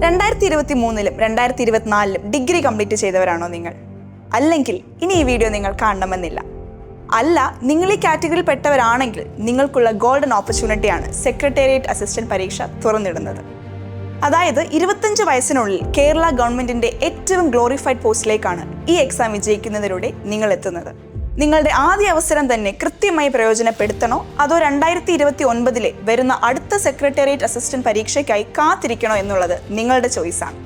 2023-ലും 2024-ലും degree complete ചെയ്തവരാണോ നിങ്ങൾ? അല്ലെങ്കിൽ ഇനി ഈ വീഡിയോ നിങ്ങൾ കാണണമെന്നില്ല. അല്ല, നിങ്ങൾ ഈ കാറ്റഗറിയിൽ പെട്ടവരാണെങ്കിൽ നിങ്ങൾക്കുള്ള ഗോൾഡൻ ഓപ്പർച്യൂണിറ്റിയാണ് സെക്രട്ടേറിയറ്റ് അസിസ്റ്റന്റ് പരീക്ഷ തുറന്നിടുന്നത്. അതായത് 25 വയസ്സിനുള്ളിൽ കേരള ഗവൺമെന്റിന്റെ ഏറ്റവും ഗ്ലോറിഫൈഡ് പോസ്റ്റിലേക്കാണ് ഈ എക്സാം വിജയിക്കുന്നതിലൂടെ നിങ്ങൾ എത്തുന്നത്. നിങ്ങളുടെ ആദ്യ അവസരം തന്നെ കൃത്യമായി പ്രയോജനപ്പെടുത്തണോ അതോ 2029-ലെ വരുന്ന അടുത്ത സെക്രട്ടേറിയറ്റ് അസിസ്റ്റന്റ് പരീക്ഷയ്ക്കായി കാത്തിരിക്കണോ എന്നുള്ളത് നിങ്ങളുടെ ചോയ്സാണ്.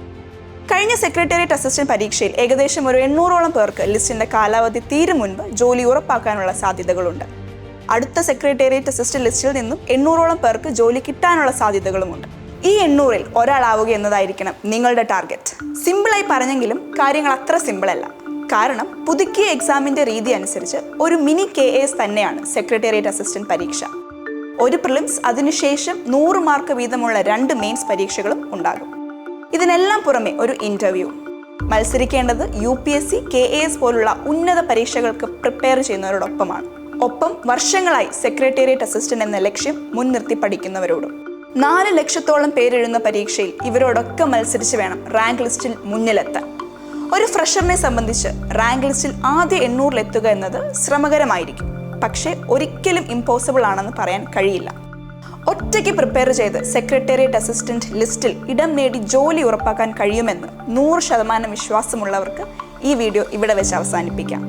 കഴിഞ്ഞ സെക്രട്ടേറിയറ്റ് അസിസ്റ്റന്റ് പരീക്ഷയിൽ ഏകദേശം ഒരു 800ഓളം പേർക്ക് ലിസ്റ്റിന്റെ കാലാവധി തീരും മുൻപ് ജോലി ഉറപ്പാക്കാനുള്ള സാധ്യതകളുണ്ട്. അടുത്ത സെക്രട്ടേറിയറ്റ് അസിസ്റ്റന്റ് ലിസ്റ്റിൽ നിന്നും 800ഓളം പേർക്ക് ജോലി കിട്ടാനുള്ള സാധ്യതകളുമുണ്ട്. ഈ 800-ൽ ഒരാളാവുക എന്നതായിരിക്കണം നിങ്ങളുടെ ടാർഗറ്റ്. സിമ്പിളായി പറഞ്ഞെങ്കിലും കാര്യങ്ങൾ അത്ര സിമ്പിളല്ല. കാരണം പുതുക്കിയ എക്സാമിന്റെ രീതി അനുസരിച്ച് ഒരു മിനി KAS തന്നെയാണ് സെക്രട്ടേറിയറ്റ് അസിസ്റ്റന്റ് പരീക്ഷ. ഒരു പ്രിലിംസ്, അതിനുശേഷം 100 മാർക്ക് വീതമുള്ള 2 മെയിൻസ് പരീക്ഷകളും ഉണ്ടാകും. ഇതിനെല്ലാം പുറമെ ഒരു ഇന്റർവ്യൂ. മത്സരിക്കേണ്ടത് UPSC, KAS പോലുള്ള ഉന്നത പരീക്ഷകൾക്ക് പ്രിപ്പയർ ചെയ്യുന്നവരോടൊപ്പമാണ്. ഒപ്പം വർഷങ്ങളായി സെക്രട്ടേറിയറ്റ് അസിസ്റ്റന്റ് എന്ന ലക്ഷ്യം മുൻനിർത്തി പഠിക്കുന്നവരോടും. 4 ലക്ഷത്തോളം പേരെഴുതുന്ന പരീക്ഷയിൽ ഇവരോടൊക്കെ മത്സരിച്ച് വേണം റാങ്ക് ലിസ്റ്റിൽ മുന്നിലെത്താൻ. ഒരു ഫ്രഷറിനെ സംബന്ധിച്ച് റാങ്ക് ലിസ്റ്റിൽ ആദ്യ 800-ൽ എത്തുക എന്നത് ശ്രമകരമായിരിക്കും. പക്ഷേ ഒരിക്കലും ഇമ്പോസിബിൾ ആണെന്ന് പറയാൻ കഴിയില്ല. ഒറ്റയ്ക്ക് പ്രിപ്പയർ ചെയ്ത് സെക്രട്ടേറിയറ്റ് അസിസ്റ്റന്റ് ലിസ്റ്റിൽ ഇടം നേടി ജോലി ഉറപ്പാക്കാൻ കഴിയുമെന്ന് 100% വിശ്വാസമുള്ളവർക്ക് ഈ വീഡിയോ ഇവിടെ വെച്ച് അവസാനിപ്പിക്കാം.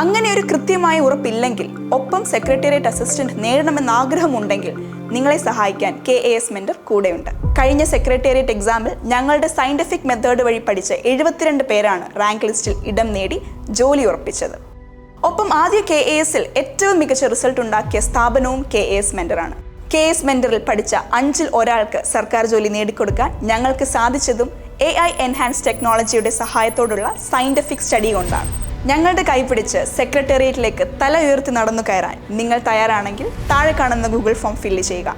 അങ്ങനെ ഒരു കൃത്യമായ ഉറപ്പില്ലെങ്കിൽ, ഒപ്പം സെക്രട്ടേറിയറ്റ് അസിസ്റ്റന്റ് നേടണമെന്ന് ആഗ്രഹമുണ്ടെങ്കിൽ നിങ്ങളെ സഹായിക്കാൻ KAS മെന്റർ കൂടെയുണ്ട്. കഴിഞ്ഞ സെക്രട്ടേറിയറ്റ് എക്സാമിൽ ഞങ്ങളുടെ സയന്റിഫിക് മെത്തേഡ് വഴി പഠിച്ച 72 പേരാണ് റാങ്ക് ലിസ്റ്റിൽ ഇടം നേടി ജോലി ഉറപ്പിച്ചത്. ഒപ്പം ആദ്യ KASൽ ഏറ്റവും മികച്ച റിസൾട്ട് ഉണ്ടാക്കിയ സ്ഥാപനവും KAS മെന്ററാണ്. KAS മെന്ററിൽ പഠിച്ച 5-ൽ ഒരാൾക്ക് സർക്കാർ ജോലി നേടിക്കൊടുക്കാൻ ഞങ്ങൾക്ക് സാധിച്ചതും AI എൻഹാൻസ് ടെക്നോളജിയുടെ സഹായത്തോടുള്ള സയന്റിഫിക് സ്റ്റഡി കൊണ്ടാണ്. ഞങ്ങളുടെ കൈപിടിച്ച് സെക്രട്ടേറിയറ്റിലേക്ക് തല ഉയർത്തി നടന്നു കയറാൻ നിങ്ങൾ തയ്യാറാണെങ്കിൽ താഴെ കാണുന്ന ഗൂഗിൾ ഫോം ഫില്ല് ചെയ്യുക.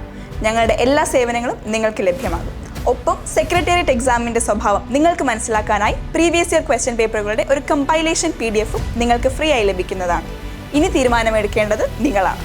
ഞങ്ങളുടെ എല്ലാ സേവനങ്ങളും നിങ്ങൾക്ക് ലഭ്യമാകും. ഒപ്പം സെക്രട്ടേറിയറ്റ് എക്സാമിന്റെ സ്വഭാവം നിങ്ങൾക്ക് മനസ്സിലാക്കാനായി പ്രീവിയസ് ഇയർ ക്വസ്റ്റ്യൻ പേപ്പറുകളുടെ ഒരു കമ്പൈലേഷൻ PDF നിങ്ങൾക്ക് ഫ്രീ ആയി ലഭിക്കുന്നതാണ്. ഇനി തീരുമാനമെടുക്കേണ്ടത് നിങ്ങളാണ്.